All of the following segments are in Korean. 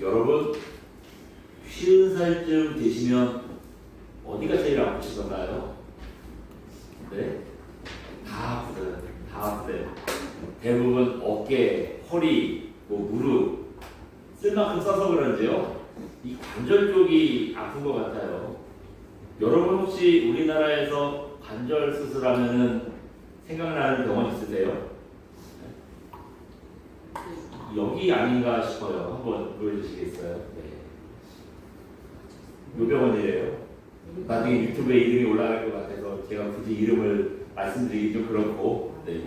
여러분 50살쯤 되시면 어디가 제일 아프시던가요? 네? 다 아프세요. 다 아프세요. 대부분 어깨, 허리, 무릎 쓸 만큼 써서 그런지요. 이 관절 쪽이 아픈 것 같아요. 여러분 혹시 우리나라에서 관절 수술하면은 생각나는 병원 있으세요? 여기 아닌가 싶어요. 한번 보여주시겠어요? 네. 요 병원이에요. 나중에 유튜브에 이름이 올라갈 것 같아서 제가 굳이 이름을 말씀드리기 좀 그렇고, 네.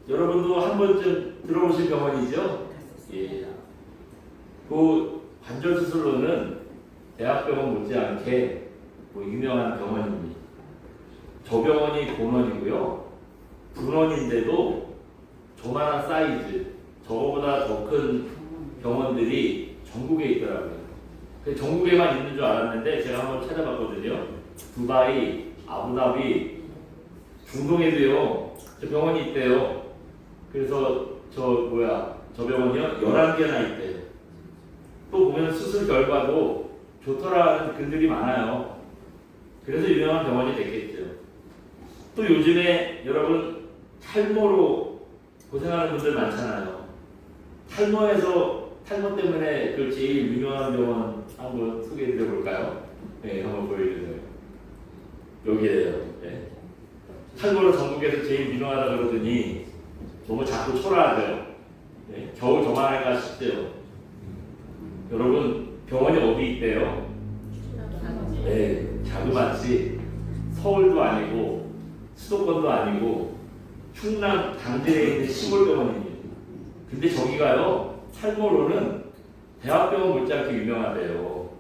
여러분도 한 번쯤 들어보신 병원이죠? 예. 관절 수술로는 대학병원 못지않게 유명한 병원입니다. 저 병원이 본원이고요. 분원인데도 조만한 사이즈, 저거보다 더 큰 병원들이 전국에 있더라고요. 전국에만 있는 줄 알았는데 제가 한번 찾아봤거든요. 두바이, 아부다비, 중동에도요. 저 병원이 있대요. 그래서 저 병원이요? 11개나 있대요. 또 보면 수술 결과도 좋더라는 글들이 많아요. 그래서 유명한 병원이 됐겠죠. 또 요즘에 여러분 탈모로 고생하는 분들 많잖아요. 탈모 때문에 그 제일 유명한 병원 한번 소개해 드려 볼까요? 네, 한번 보여주세요. 여기에요. 네. 탈모로 전국에서 제일 유명하다 그러더니 너무 자꾸 초라하죠. 네, 겨우 저만 할까 싶대요. 여러분 병원이 어디 있대요? 네, 자그마치 서울도 아니고 수도권도 아니고 충남 당진에 있는 시골병원입니다. 근데 저기가요 탈모로는 대학병원 못지않게 유명하대요.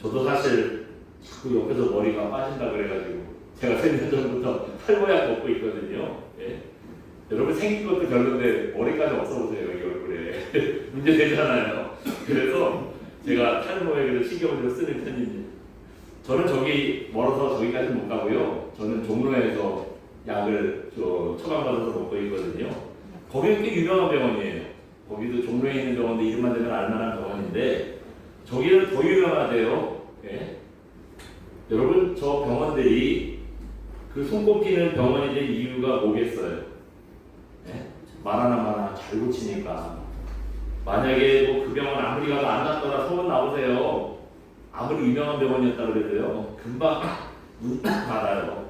저도 사실 자꾸 옆에서 머리가 빠진다 그래가지고 제가 3년 전부터 탈모약 먹고 있거든요. 예? 여러분 생긴 것도 별론데 머리까지 없어보세요. 이 얼굴에 문제 되잖아요. 그래서 제가 탈모에 그래서 신경을 좀 쓰는 편입니다. 저는 저기 멀어서 저기까지 못 가고요. 저는 종로에서 약을 처방받아서 먹고 있거든요. 거기는 꽤 유명한 병원이에요. 거기도 종로에 있는 병원도 이름만 대면 알만한 병원인데 저기는 더 유명하대요. 예? 여러분 저 병원들이 그 손꼽히는 병원이 된 이유가 뭐겠어요? 예? 말 하나 잘 고치니까. 만약에 그 병원 아무리 가도 안 낫더라 소문 나오세요. 아무리 유명한 병원이었다 그래도요. 금방 문 닫아요.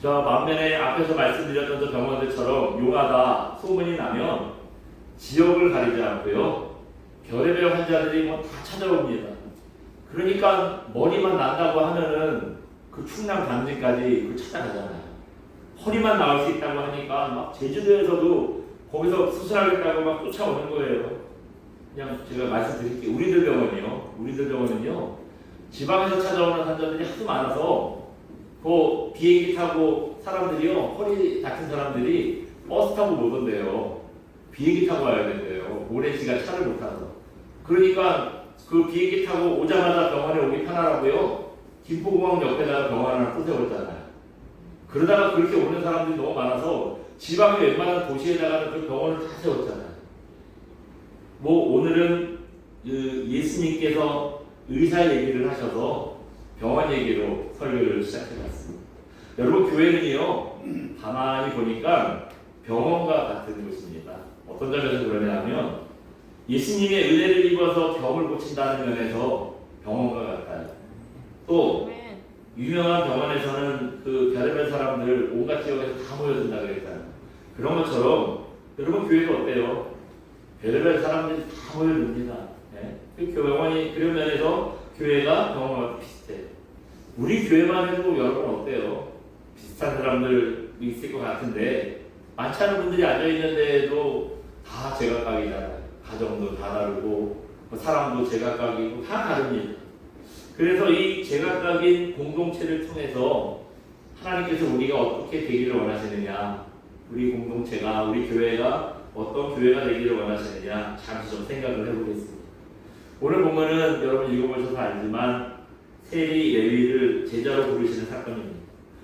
저 반면에 앞에서 말씀드렸던 저 병원들처럼 용하다 소문이 나면 지역을 가리지 않고요. 별의별 환자들이 다 찾아옵니다. 그러니까 머리만 난다고 하면은 그 충남 당진까지 찾아가잖아요. 허리만 나올 수 있다고 하니까 막 제주도에서도 거기서 수술하겠다고 막 쫓아오는 거예요. 그냥 제가 말씀드릴게요. 우리들 병원은요. 지방에서 찾아오는 환자들이 하도 많아서 그 비행기 타고 사람들이요. 허리 다친 사람들이 버스 타고 못 온대요. 비행기 타고 와야 된대요. 오랜 시간 차를 못 타서. 그러니까 그 비행기 타고 오자마자 병원에 오기 편하라고요. 김포공항 옆에다가 병원 하나 또 세웠잖아요. 그러다가 그렇게 오는 사람들이 너무 많아서 지방의 웬만한 도시에다가는 그 병원을 다 세웠잖아요. 오늘은 예수님께서 의사 얘기를 하셔서 병원 얘기로 설교를 시작해봤습니다. 여러분 교회는요 가만히 보니까 병원과 같은 곳입니다. 어떤 점에서 그러냐면 예수님의 은혜를 입어서 병을 고친다는 면에서 병원과 같아요. 또 유명한 병원에서는 그 별의별 사람들 온갖 지역에서 다 모여든다 그랬잖아요. 그런 것처럼 여러분 교회도 어때요? 별의별 사람들이 다 모여듭니다. 네? 그 병원이 그런 면에서 교회가 병원과 비슷해. 우리 교회만 해도 여러분 어때요? 비슷한 사람들 있을 것 같은데 많지 않은 분들이 앉아있는데도 다 제각각이잖아요. 가정도 다 다르고 사람도 제각각이고 다 다릅니다. 그래서 이 제각각인 공동체를 통해서 하나님께서 우리가 어떻게 되기를 원하시느냐, 우리 공동체가, 우리 교회가 어떤 교회가 되기를 원하시느냐 잠시 좀 생각을 해보겠습니다. 오늘 본문은 여러분 읽어보셔서 알지만 세리 레위를 제자로 부르시는 사건입니다.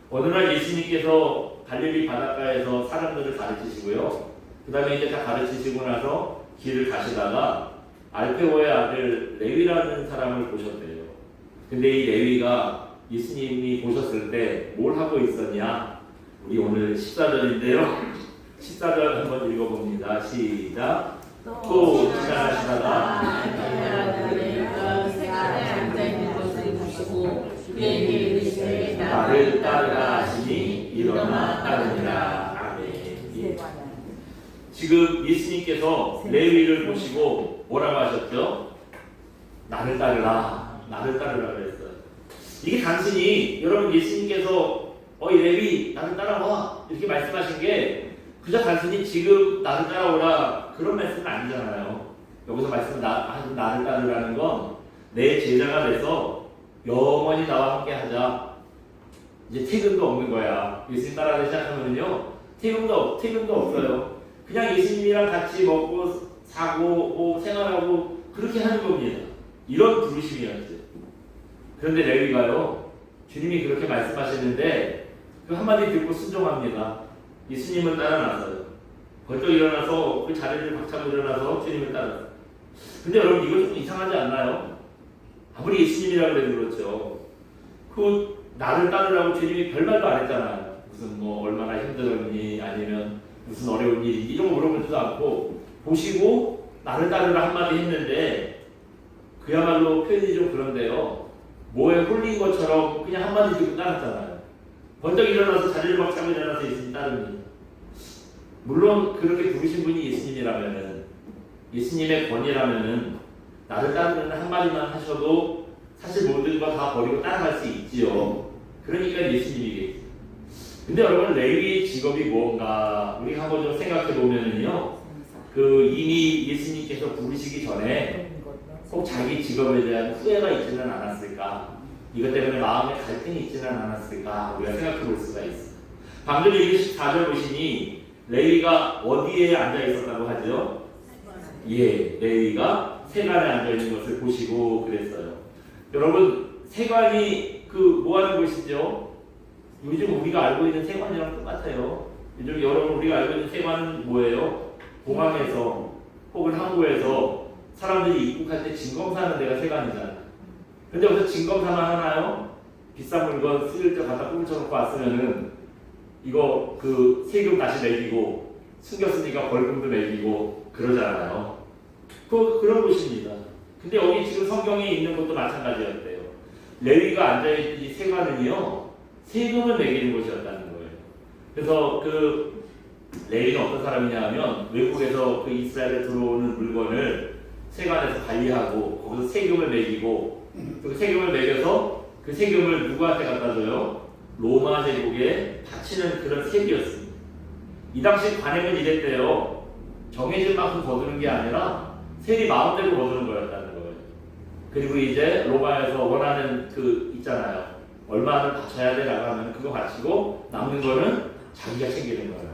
어느 날 예수님께서 갈릴리 바닷가에서 사람들을 가르치시고요. 그 다음에 이제 다 가르치시고 나서 길을 가시다가 알페오의 아들 레위라는 사람을 보셨대요. 근데 이 레위가 예수님이 보셨을 때 뭘 하고 있었냐? 우리 오늘 14절인데요. 14절 한번 읽어봅니다. 시작. 또 지나가시다가 나를 따르라 하시니 일어나 따르니라. 아멘. 지금 예수님께서 레위를 보시고 뭐라고 하셨죠? 나를 따르라. 나를 따르라 그랬어요. 이게 단순히 여러분 예수님께서 이 레위 나를 따라와 이렇게 말씀하신 게 그저 단순히 지금 나를 따라오라 그런 말씀은 아니잖아요. 여기서 말씀 나를 따르라는 건 내 제자가 돼서 영원히 나와 함께 하자. 이제 퇴근도 없는 거야. 예수님 따라가기 시작하면요 퇴근도 없어요. 그냥 예수님이랑 같이 먹고 사고 뭐 생활하고 그렇게 하는 겁니다. 이런 부르심이었죠. 그런데 레위가요 주님이 그렇게 말씀하셨는데 그 한마디 듣고 순종합니다. 예수님을 따라 나서요. 벌떡 일어나서 그 자리를 박차고 일어나서 주님을 따라서. 근데 여러분 이거 좀 이상하지 않나요? 아무리 예수님이라고 해도 그렇죠. 그 나를 따르라고 주님이 별말도 안 했잖아요. 무슨 뭐 얼마나 힘들었니 아니면 무슨 어려운 일이 이런 거 물어보지도 않고 보시고 나를 따르라 한마디 했는데 그야말로 표현이 좀 그런데요. 뭐에 홀린 것처럼 그냥 한마디 듣고 따랐잖아요. 번쩍 일어나서 자리를 박차고 일어나서 예수님 따릅니다. 물론 그렇게 부르신 분이 예수님이라면은 예수님의 권위라면은 나를 따르는 한마디만 하셔도 사실 모든 거 다 버리고 따라갈 수 있지요. 그러니까 예수님이겠죠. 근데 여러분 레위의 직업이 뭔가 우리가 한번 좀 생각해 보면은요. 그 이미 예수님께서 부르시기 전에 꼭 자기 직업에 대한 후회가 있지는 않았을까? 이것 때문에 마음에 갈등이 있지는 않았을까? 우리가 생각해 볼 수가 있어요. 방금 읽으신 4절 보시니 레위가 어디에 앉아 있었다고 하죠? 예, 레위가 세관에 앉아 있는 것을 보시고 그랬어요. 여러분 세관이 그 뭐 하는 곳이죠? 요즘 우리가 알고 있는 세관이랑 똑같아요. 요즘 여러분 우리가 알고 있는 세관은 뭐예요? 공항에서 혹은 항구에서 사람들이 입국할 때 진검사하는 데가 세관이잖아요. 근데 여기서 진검사만 하나요? 비싼 물건 슬쩍 갖다 꽁쳐놓고 왔으면은 이거 그 세금 다시 매기고 숨겼으니까 벌금도 매기고 그러잖아요. 그런 곳입니다. 근데 여기 지금 성경에 있는 것도 마찬가지였대요. 레위가 앉아있는 이 세관은요 세금을 매기는 곳이었다는 거예요. 그래서 그 레위는 어떤 사람이냐 하면 외국에서 그 이스라엘에 들어오는 물건을 세관에서 관리하고 거기서 세금을 매기고 그 세금을 매겨서 그 세금을 누구한테 갖다 줘요? 로마 제국에 바치는 그런 세비였습니다. 이 당시 관행은 이랬대요. 정해진 만큼 거두는 게 아니라 세리 마음대로 거두는 거였다는 거예요. 그리고 이제 로마에서 원하는 그 있잖아요. 얼마를 바쳐야 되라고 하면 그거 바치고 남는 거는 자기가 챙기는 거예요.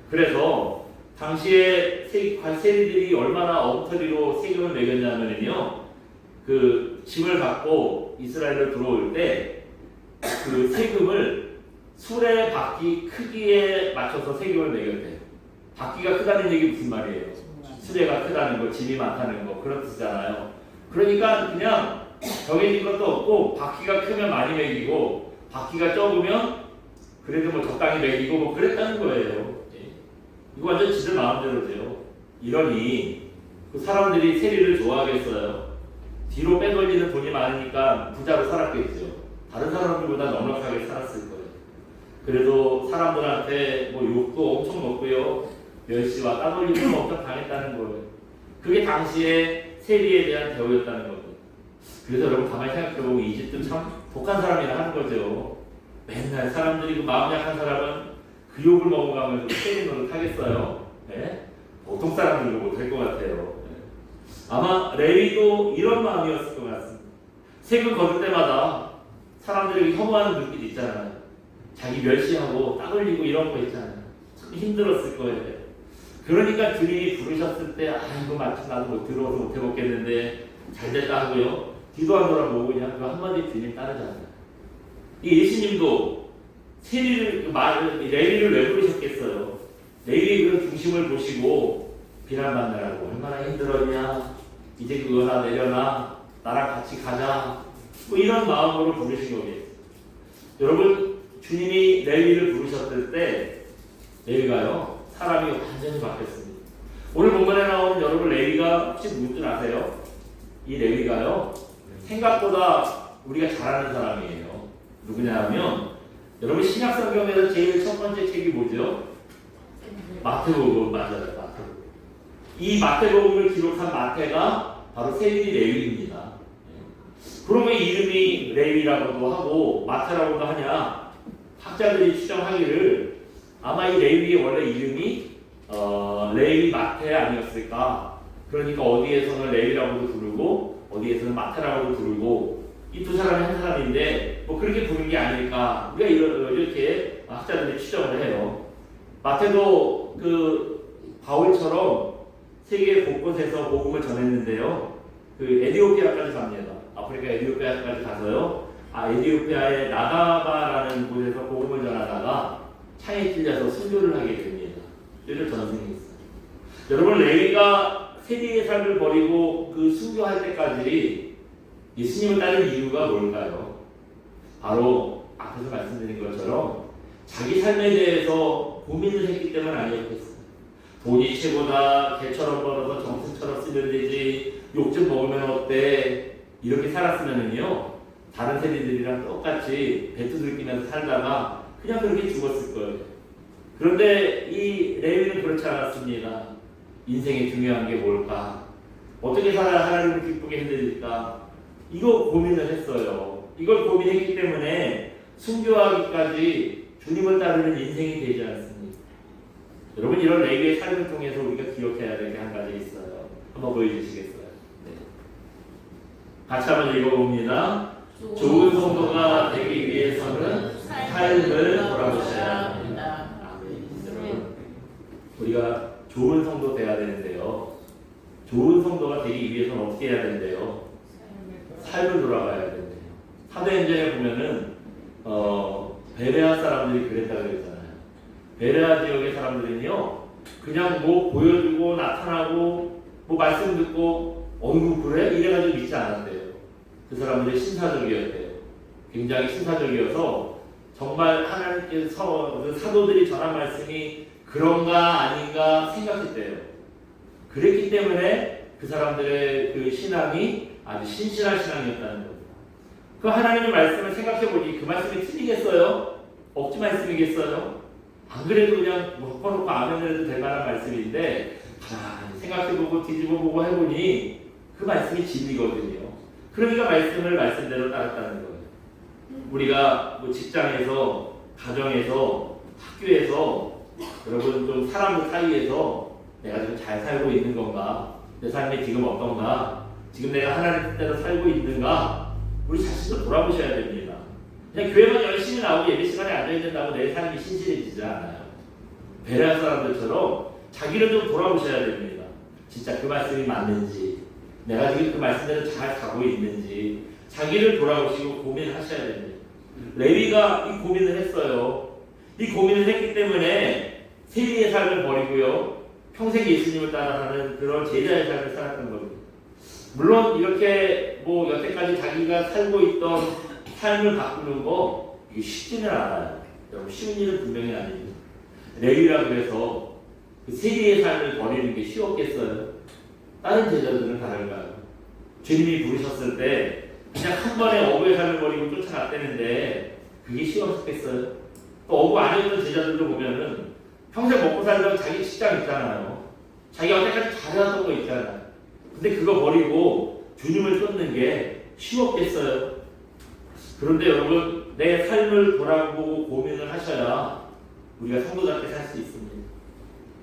그래서 당시에 세리들이 얼마나 엉터리로 세금을 매겼냐면요. 그 짐을 갖고 이스라엘로 들어올 때 그 세금을 수레 바퀴 크기에 맞춰서 세금을 매겼대요. 바퀴가 크다는 얘기 무슨 말이에요? 수레가 크다는 거, 짐이 많다는 거 그런 뜻이잖아요. 그러니까 그냥 정해진 것도 없고 바퀴가 크면 많이 매기고 바퀴가 적으면 그래도 뭐 적당히 매기고 뭐 그랬다는 거예요. 이거 완전 지들 마음대로 돼요. 이러니 그 사람들이 세리를 좋아하겠어요. 뒤로 빼돌리는 돈이 많으니까 부자로 살았겠죠. 다른 사람들보다 넉넉하게 살았을 거예요. 그래도 사람들한테 뭐 욕도 엄청 먹고요. 멸시와 따돌림도 엄청 당했다는 거예요. 그게 당시에 세리에 대한 대우였다는 겁니다. 그래서 여러분 가만히 생각해보면 이집트는 참 독한 사람이라 하는 거죠. 맨날 사람들이 그 마음 약한 사람은 그 욕을 먹어가면서 세리 노릇 하겠어요. 네? 보통 사람들도 못할 것 같아요. 네. 아마 레위도 이런 마음이었을 것 같습니다. 세금 거둘 때마다 사람들에게 혐오하는 눈빛 있잖아요. 자기 멸시하고 따돌리고 이런 거 있잖아요. 참 힘들었을 거예요. 그러니까 주님이 부르셨을 때 이거 마침 나도 못 들어서 못 해먹겠는데 잘됐다 하고요. 뒤도 안 돌아보고 그냥 그 한마디 주님 따르잖아요. 이 예수님도 세리를 레위를 왜 부르셨겠어요? 레위의 그런 중심을 보시고 비난받느라고 얼마나 힘들었냐, 이제 그거나 내려놔, 나랑 같이 가자, 뭐 이런 마음으로 부르신 거겠어요. 여러분, 주님이 레위를 부르셨을 때 레위가요 사람이 완전히 바뀌었습니다. 오늘 본문에 나오는 여러분 레위가 혹시 누군지 아세요? 이 레위가요 생각보다 우리가 잘하는 사람이에요. 누구냐 하면 여러분 신약 성경에서 제일 첫 번째 책이 뭐죠? 마태복음. 맞아요. 마태복음. 이 마태복음을 기록한 마태가 바로 세위 레위입니다. 그러면 이름이 레위라고도 하고 마태라고도 하냐? 학자들이 추정하기를 아마 이 레위의 원래 이름이 레위 마태 아니었을까? 그러니까 어디에서는 레위라고도 부르고 어디에서는 마태라고도 부르고 이 두 사람이 한 사람인데 뭐 그렇게 부르는 게 아닐까? 우리가 이렇게 학자들이 추정을 해요. 마태도 그 바울처럼 세계 곳곳에서 복음을 전했는데요. 그 에티오피아까지 갑니다. 아프리카 에티오피아까지 가서요. 에티오피아의 나다바라는 곳에서 복음을 전하다가 창에 찔려서 순교를 하게 됩니다. 를 전승했어요. 여러분 레위가 세리의 삶을 버리고 그 순교할 때까지 예수님을 따른 이유가 뭘까요? 바로 앞에서 말씀드린 것처럼 자기 삶에 대해서 고민을 했기 때문 아니었겠어요. 돈이 최고다, 개처럼 벌어서 정승처럼 쓰면 되지, 욕 좀 먹으면 어때, 이렇게 살았으면은요 다른 세리들이랑 똑같이 배투 들키면서 살다가 그냥 그렇게 죽었을 거예요. 그런데 이 레위는 그렇지 않았습니다. 인생의 중요한 게 뭘까? 어떻게 살아야 하나님을 기쁘게 해드릴까? 이거 고민을 했어요. 이걸 고민했기 때문에 순교하기까지 주님을 따르는 인생이 되지 않습니다. 여러분 이런 레위의 삶을 통해서 우리가 기억해야 될 게 한 가지 있어요. 한번 보여주시겠어요? 네. 같이 한번 읽어봅니다. 좋은 성도가 되기 위해서는 삶을 돌아보셔야 합니다. 여러분 우리가 좋은 성도 돼야 되는데요. 좋은 성도가 되기 위해서는 어떻게 해야 되는데요? 삶을 돌아가야 된대요. 사도행전에 보면은 베레아 사람들이 그랬다고 그랬잖아요. 베레아 지역의 사람들은요 그냥 뭐 보여주고 나타나고 뭐 말씀 듣고 어이구 그래? 이래가지고 믿지 않았대요. 그 사람들이 신사적이었대요. 굉장히 신사적이어서 정말 하나님께서 그 사도들이 전한 말씀이 그런가 아닌가 생각했대요. 그랬기 때문에 그 사람들의 그 신앙이 아주 신실한 신앙이었다는 겁니다. 그 하나님의 말씀을 생각해보니 그 말씀이 틀리겠어요? 억지 말씀이겠어요? 안 그래도 그냥 덮어놓고 아멘을 해도 될 만한 말씀인데 가만히 생각해보고 뒤집어보고 해보니 그 말씀이 진리거든요. 그러니까 말씀을 말씀대로 따랐다는 거예요. 우리가 뭐 직장에서, 가정에서, 학교에서 여러분 좀 사람들 사이에서 내가 좀 잘 살고 있는 건가? 내 삶이 지금 어떤가? 지금 내가 하나님 뜻대로 살고 있는가? 우리 자신도 돌아보셔야 됩니다. 그냥 교회만 열심히 나오고 예배 시간에 앉아있는다고 내 삶이 신실해지지 않아요. 베레아 사람들처럼 자기를 좀 돌아보셔야 됩니다. 진짜 그 말씀이 맞는지, 내가 지금 그 말씀대로 잘 가고 있는지 자기를 돌아보시고 고민하셔야 됩니다. 레위가 이 고민을 했어요. 이 고민을 했기 때문에 세리의 삶을 버리고요 평생 예수님을 따라가는 그런 제자의 삶을 살았던 겁니다. 물론 이렇게 뭐 여태까지 자기가 살고 있던 삶을 바꾸는 거 이게 쉽지는 않아요. 여러분 쉬운 일은 분명히 아닙니다. 레위라 그래서 그 세리의 삶을 버리는 게 쉬웠겠어요? 다른 제자들은 다른가요? 주님이 부르셨을 때 그냥 한 번에 어부의 삶을 버리고 쫓아갔다는데 그게 쉬웠겠어요? 또 어부 아니었던 제자들도 보면은 평생 먹고 살던 자기 직장 있잖아요. 자기가 언제까지 잘해왔던 거 있잖아요. 근데 그거 버리고 주님을 쫓는 게 쉬웠겠어요? 그런데 여러분 내 삶을 돌아보고 고민을 하셔야 우리가 성도답게 살 수 있습니다.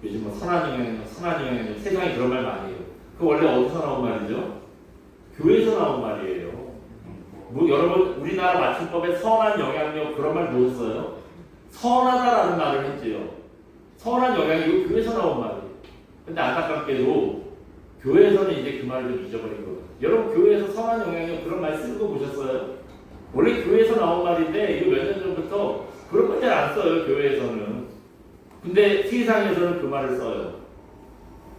요즘 뭐 선한 영향력, 세상에 그런 말 많이 해요. 그 원래 어디서 나온 말이죠? 교회에서 나온 말이에요. 뭐 여러분 우리나라 맞춤법에 선한 영향력 그런 말 보셨어요? 선하다라는 말을 했지요. 선한 영향력이 교회에서 나온 말이에요. 근데 안타깝게도 교회에서는 이제 그 말을 좀 잊어버린 거예요. 여러분 교회에서 선한 영향력 그런 말 쓰는 거 보셨어요? 원래 교회에서 나온 말인데 이거 몇 년 전부터 그런 말 잘 안 써요. 교회에서는. 근데 세상에서는 그 말을 써요.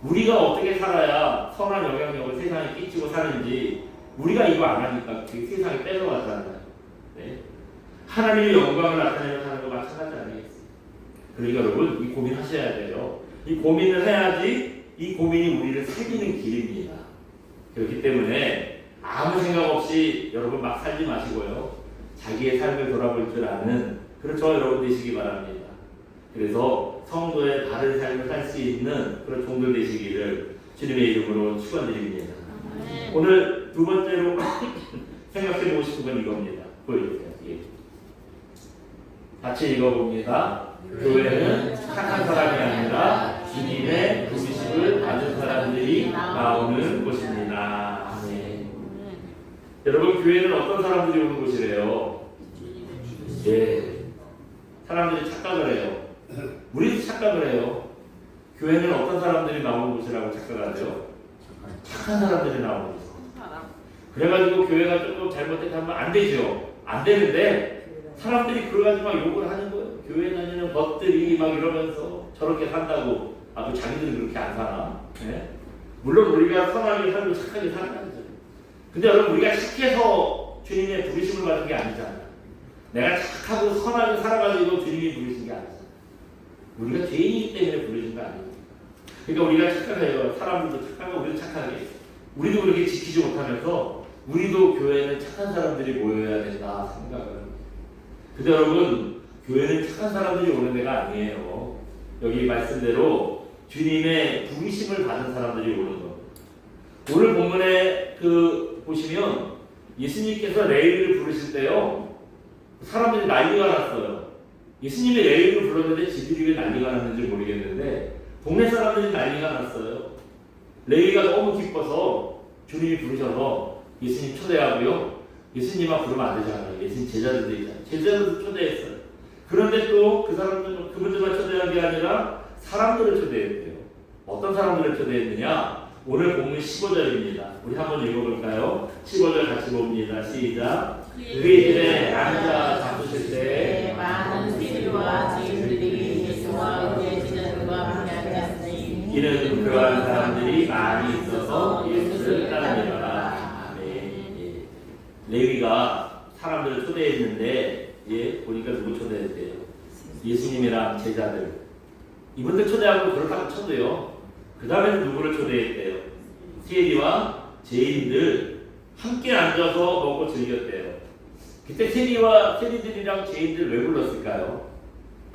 우리가 어떻게 살아야 선한 영향력을 세상에 끼치고 사는지 우리가 이거 안 하니까 그 세상에 뺏어갔잖아요. 네. 하나님의 영광을 나타내며 사는 거 마찬가지 아니겠어요? 그러니까 여러분 이 고민하셔야 돼요. 이 고민을 해야지 이 고민이 우리를 살리는 길입니다. 그렇기 때문에 아무 생각 없이 여러분 막 살지 마시고요. 자기의 삶을 돌아볼 줄 아는 그렇죠 여러분 되시기 바랍니다. 그래서 성도의 다른 삶을 살 수 있는 그런 종들 되시기를 주님의 이름으로 축원드립니다. 오늘 두 번째로 생각해보고 싶은 건 이겁니다. 보여주세요. 예. 같이 읽어봅니다. 교회는 착한 사람이 아니라 주님의 부르심을 받은 사람들이 나오는 곳입니다. 네. 여러분 교회는 어떤 사람들이 오는 곳이래요? 예. 사람들이 착각을 해요. 우리도 착각을 해요. 교회는 어떤 사람들이 나오는 곳이라고 착각하죠? 착한 사람들이 나오는 곳. 그래가지고 교회가 조금 잘못된 하면 안 되죠. 안 되는데 사람들이 그래가지고 막 욕을 하는 거예요. 교회 다니는 것들이 막 이러면서 저렇게 산다고. 아, 그 자기들은 그렇게 안 사나? 네? 물론 우리가 선하게 살고 착하게 살아야죠. 근데 여러분 우리가 착해서 주님의 부르심을 받은 게 아니잖아요. 내가 착하고 선하게 살아가지고 주님이 부르신 게 아니잖아요. 우리가 죄인이기 때문에 부르신 거 아니에요. 그러니까 우리가 착하게요. 사람들도 착하고 우리도 착하게. 우리도 그렇게 지키지 못하면서 우리도 교회는 착한 사람들이 모여야 된다 생각을 합니다. 근데 여러분 교회는 착한 사람들이 오는 데가 아니에요. 여기 말씀대로 주님의 부르심을 받은 사람들이 오는 겁니다. 오늘 본문에 보시면 예수님께서 레위를 부르실 때요 사람들이 난리가 났어요. 예수님이 레위를 불렀는데 지들이 왜 난리가 났는지 모르겠는데 동네 사람들이 난리가 났어요. 레위가 너무 기뻐서 주님이 부르셔서 예수님 초대하고요. 예수님만 부르면 안 되잖아요. 예수님 제자들도 있잖아요. 제자들도 초대했어요. 그런데 또 그 사람들은 그분들만 초대한 게 아니라 사람들을 초대했대요. 어떤 사람들을 초대했느냐? 오늘 본문 15절입니다. 우리 한번 읽어볼까요? 15절 같이 봅니다. 시작. 그의 집에 앉아 잡수실 때 많은 세리와 죄인들이 예수와 그의 제자들과 함께 앉았으니 이는 그러한 사람들이 많이 있어서 예수를 따르니라. 네. 레위가 사람들을 초대했는데 보니까 누구 초대했대요? 예수님이랑 제자들. 이분들 초대하고 그렇다고 쳐도요. 그 다음에는 누구를 초대했대요? 세리와 죄인들 함께 앉아서 먹고 즐겼대요. 그때 세리들이랑 죄인들 왜 불렀을까요?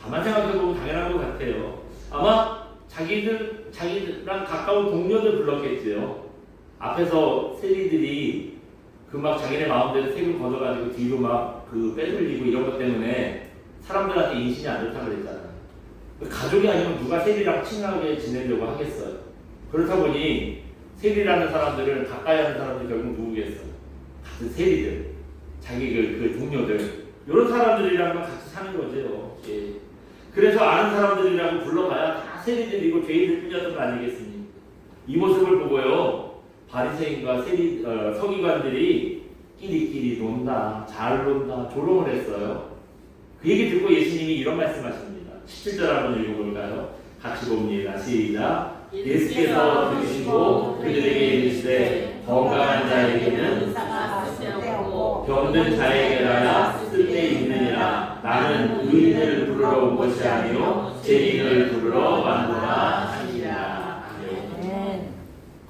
가만 생각해보면 당연한 것 같아요. 아마 자기들랑 가까운 동료들 불렀겠지요. 앞에서 세리들이 막 자기네 마음대로 색을 걷어가지고 뒤로 막 빼돌리고 이런 것 때문에 사람들한테 인신이 안 좋다고 그랬잖아요. 가족이 아니면 누가 세리랑 친하게 지내려고 하겠어요. 그렇다 보니 세리라는 사람들을 가까이 하는 사람들이 결국 누구겠어요? 같은 세리들, 자기 그 동료들 이런 사람들이랑만 같이 사는 거죠. 예. 그래서 아는 사람들이라고 불러봐야 다 세리들이고 죄인들 뿐이었던 거 아니겠습니까? 이 모습을 보고요 바리새인과 서기관들이 끼리끼리 논다, 잘 논다, 조롱을 했어요. 그 얘기 듣고 예수님이 이런 말씀하십니다. 17절 한번 읽어볼까요? 같이 봅니다. 시작. 예수께서 들으시고 그들에게 이르시되 건강한 자에게는 의사가 쓸데없고 병든 자에게라야 쓸데있느니라. 나는 의인을 부르러 온 것이 아니요 죄인을 부르러 왔노라 하시니라.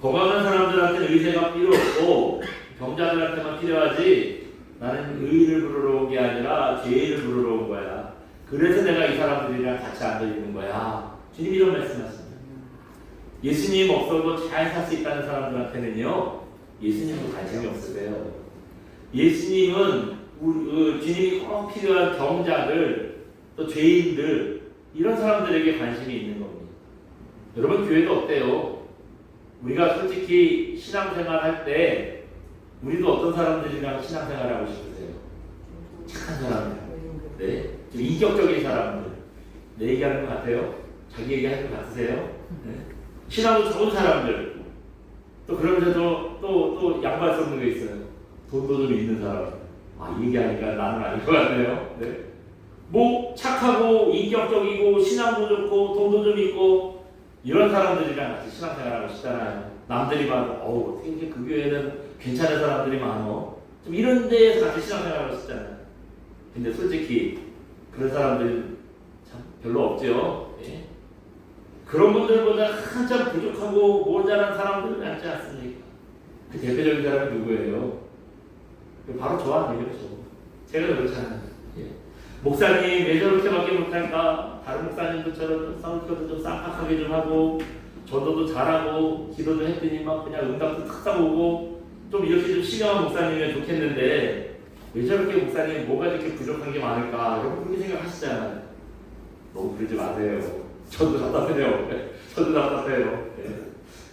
건강한 사람들한테는 의사가 필요 없고 병자들한테만 필요하지 나는 의인을 부르러 온 게 아니라 죄인을 부르러 온 거야. 그래서 내가 이 사람들이랑 같이 앉아 있는 거야. 주님 이런 말씀하십니다. 예수님 없어도 잘 살 수 있다는 사람들한테는요 예수님도 관심이 없으세요. 예수님은 주님이 꼭 필요한 병자들 또 죄인들 이런 사람들에게 관심이 있는 겁니다. 여러분 교회도 어때요? 우리가 솔직히 신앙생활 할 때 우리도 어떤 사람들이랑 신앙생활 하고 싶으세요? 착한 사람들, 네, 좀 인격적인 사람들. 내 얘기하는 것 같아요? 자기 얘기하는 것 같으세요? 네. 신앙도 좋은 사람들. 또 그러면서도 또 양보할 수 없는 게 있어요. 돈도 좀 있는 사람. 이 얘기하니까 나는 아닐 것 같네요. 네. 착하고 인격적이고 신앙도 좋고 돈도 좀 있고 이런 사람들이랑 같이 신앙생활하고 싶잖아요. 남들이 봐도 어우 이렇게 그 교회는 괜찮은 사람들이 많어. 좀 이런 데에서 같이 신앙생활하고 싶잖아요. 근데 솔직히 그런 사람들 참 별로 없죠. 예? 그런 분들보다 한참 부족하고 모자란 사람들 많지 않습니까? 그 대표적인 사람이 누구예요? 바로 저 아니에요, 저. 제가 그렇잖아요. 예. 목사님 왜 저렇게밖에 못할까? 다른 목사님들처럼 성격도 좀 쌈박하게 좀 하고 전도도 잘하고 기도도 했더니 막 그냥 응답도 탁 싸우고 좀 이렇게 좀 신령한 목사님이면 좋겠는데 왜 저렇게 목사님 뭐가 이렇게 부족한 게 많을까? 여러분 그렇게 생각하시잖아요. 너무 그러지 마세요. 저도 답답해요. 저도 답답해요. 예.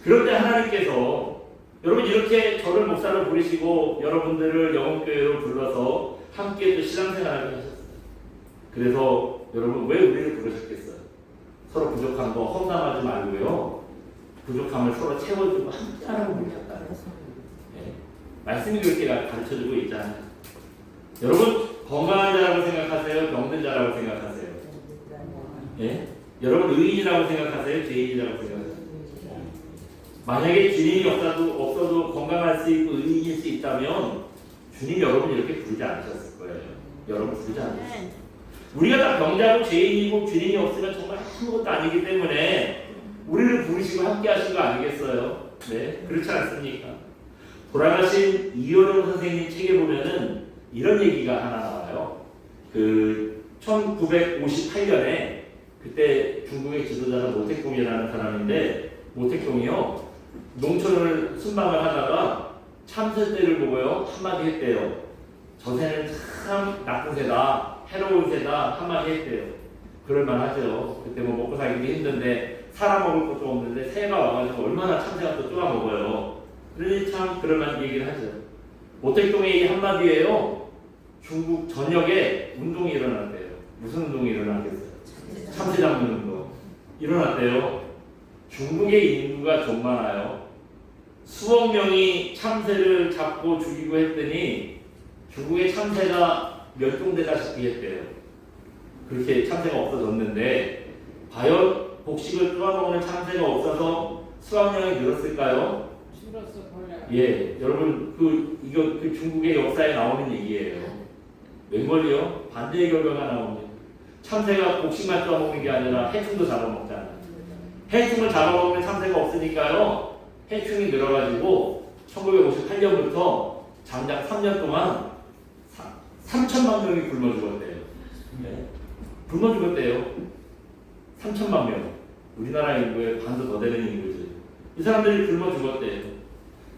그런데 하나님께서 여러분 이렇게 저를 목사로 부르시고 여러분들을 영혼교회로 불러서 함께 또 신앙생활을 하셨어요. 그래서 여러분 왜 우리를 부르셨겠어요? 서로 부족한 거 험담하지 말고요. 부족함을 서로 채워주고 함께 하라고 부르셨다는 거예요. 예. 말씀이 그렇게 가르쳐주고 있잖아요. 여러분 건강한 자라고 생각하세요? 병든 자라고 생각하세요? 예? 여러분 의인이라고 생각하세요? 죄인이라고 생각하세요? 만약에 주님이 없어도 건강할 수 있고 의인일 수 있다면 주님 여러분 이렇게 부르지 않으셨을 거예요. 여러분 부르지 않으셨어요. 우리가 다 병자고 죄인이고 주님이 없으면 정말 아무것도 아니기 때문에 우리를 부르시고 함께 하신 거 아니겠어요? 네, 그렇지 않습니까? 돌아가신 이효령 선생님 책에 보면은 이런 얘기가 하나 나와요. 그 1958년에 그때 중국의 지도자는 모택동이라는 사람인데 모택동이요 농촌을 순방을 하다가 참새 떼를 보고요 한마디 했대요. 저 새는 참 나쁜 새다, 해로운 새다 한마디 했대요. 그럴만하죠. 그때 뭐 먹고 살기도 힘든데 사람 먹을 것도 없는데 새가 와가지고 얼마나 참새가 또 쪼아 먹어요. 그러니 참 그럴만한 얘기를 하죠. 모택동의 이 한마디에요 중국 전역에 운동이 일어났대요. 무슨 운동이 일어났겠어요? 참새 잡는 운동 일어났대요. 중국의 인구가 좀 많아요. 수억 명이 참새를 잡고 죽이고 했더니 중국의 참새가 멸종되다시피 했대요. 그렇게 참새가 없어졌는데 과연 곡식을 쪼아먹는 참새가 없어서 수억 명이 늘었을까요? 줄었어 벌레. 예, 여러분 이거 중국의 역사에 나오는 얘기예요. 웬걸요? 반대의 결과가 나옵니다. 참새가 곡식만 쪼아먹는 게 아니라 해충도 잡아먹잖아요. 해충을 잡아먹는 참새가 없으니까요. 해충이 늘어가지고 1958년부터 장작 3년 동안 3천만 명이 굶어 죽었대요. 네. 굶어 죽었대요. 3천만 명. 우리나라 인구의 반도 더 되는 인구죠. 이 사람들이 굶어 죽었대요.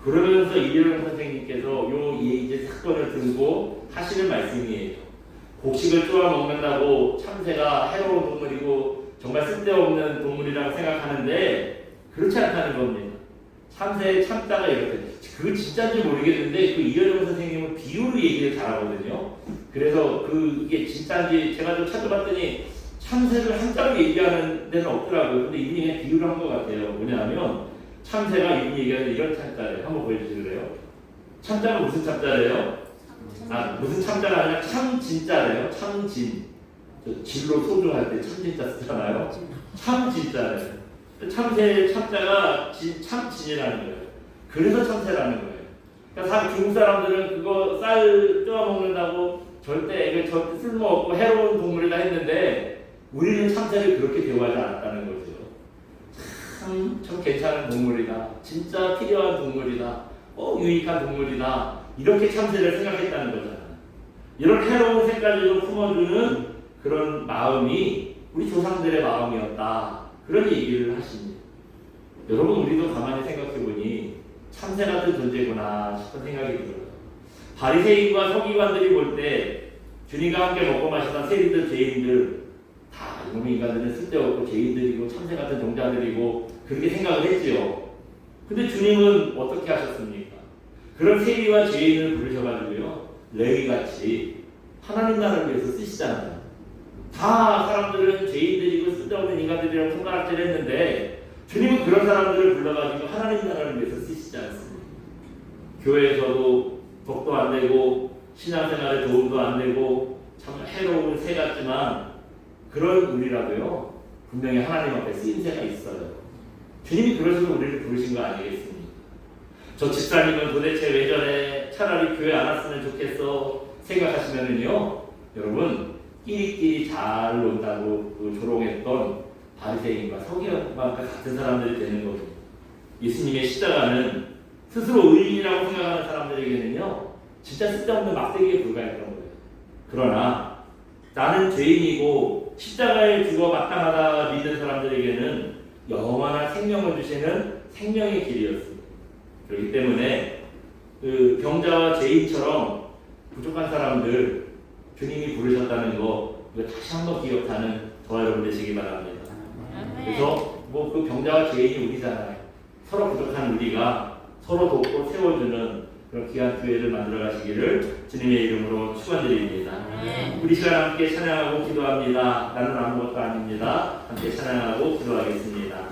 그러면서 이효령 선생님께서 이제 사건을 들고 하시는 말씀이에요. 곡식을 쪼아 먹는다고 참새가 해로운 동물이고 정말 쓸데없는 동물이라고 생각하는데 그렇지 않다는 겁니다. 참새의 참자가 이렇게 그거 진짜인지 모르겠는데 그 이효령 선생님은 비유로 얘기를 잘하거든요. 그래서 이게 진짜인지 제가 좀 찾아봤더니 참새를 한자로 얘기하는 데는 없더라고요. 근데 이분이 그냥 비유를 한 것 같아요. 뭐냐면 참새가 이분이 얘기하는 이런 참자래요. 한번 보여주실래요? 참자가 무슨 참자래요? 무슨 참자가 아니라 참진자래요. 참진. 진로 소중할 때 참진자 쓰잖아요. 참진자래요. 참새 참자가 참진이라는 거예요. 그래서 참새라는 거예요. 그러니까 중국 사람들은 그거 쌀 쪼아 먹는다고 절대 쓸모없고 해로운 동물이다 했는데 우리는 참새를 그렇게 대우하지 않았다는 거죠. 참 괜찮은 동물이다. 진짜 필요한 동물이다. 유익한 동물이다. 이렇게 참새를 생각했다는 거잖아요. 이런 해로운 색깔을 품어주는 그런 마음이 우리 조상들의 마음이었다. 그런 얘기를 하십니다. 여러분 우리도 가만히 생각해보니 참새 같은 존재구나 싶은 생각이 들어요. 바리새인과 서기관들이 볼 때 주님과 함께 먹고 마시던 세리들, 죄인들 다 이놈의 인간들은 쓸데없고 죄인들이고 참새 같은 종자들이고 그렇게 생각을 했지요. 근데 주님은 어떻게 하셨습니까? 그런 세리와 죄인을 부르셔가지고요 레위같이 하나님 나라를 위해서 쓰시잖아요. 다 사람들은 죄인들이고 쓸데없는 인간들이라고 손가락질 했는데 주님은 그런 사람들을 불러가지고 하나님 나라를 위해서 쓰시지 않습니다. 교회에서도 덕도 안 되고 신앙생활에 도움도 안 되고 참 해로운 새 같지만 그런 우리라도요 분명히 하나님 앞에 쓰임새가 있어요. 주님이 그러셔서 우리를 부르신 거 아니겠습니까? 저 집사님은 도대체 왜 저래? 차라리 교회 안 왔으면 좋겠어 생각하시면은요, 여러분 끼리끼리 잘 논다고 그 조롱했던 바리새인과 서기관과 같은 사람들이 되는 겁니다. 예수님의 십자가는 스스로 의인이라고 생각하는 사람들에게는요, 진짜 쓸데없는 막대기에 불과했던 거예요. 그러나 나는 죄인이고 십자가에 죽어 마땅하다 믿는 사람들에게는 영원한 생명을 주시는 생명의 길이었습니다. 그렇기 때문에 그 병자와 죄인처럼 부족한 사람들 주님이 부르셨다는 거 이거 다시 한번 기억하는 저와 여러분 되시기 바랍니다. 그래서 뭐 그 병자와 죄인이 우리잖아요. 서로 부족한 우리가 서로 돕고 세워주는 그런 귀한 교회를 만들어 가시기를 주님의 이름으로 축원드립니다. 우리 시간 함께 찬양하고 기도합니다. 나는 아무것도 아닙니다. 함께 찬양하고 기도하겠습니다.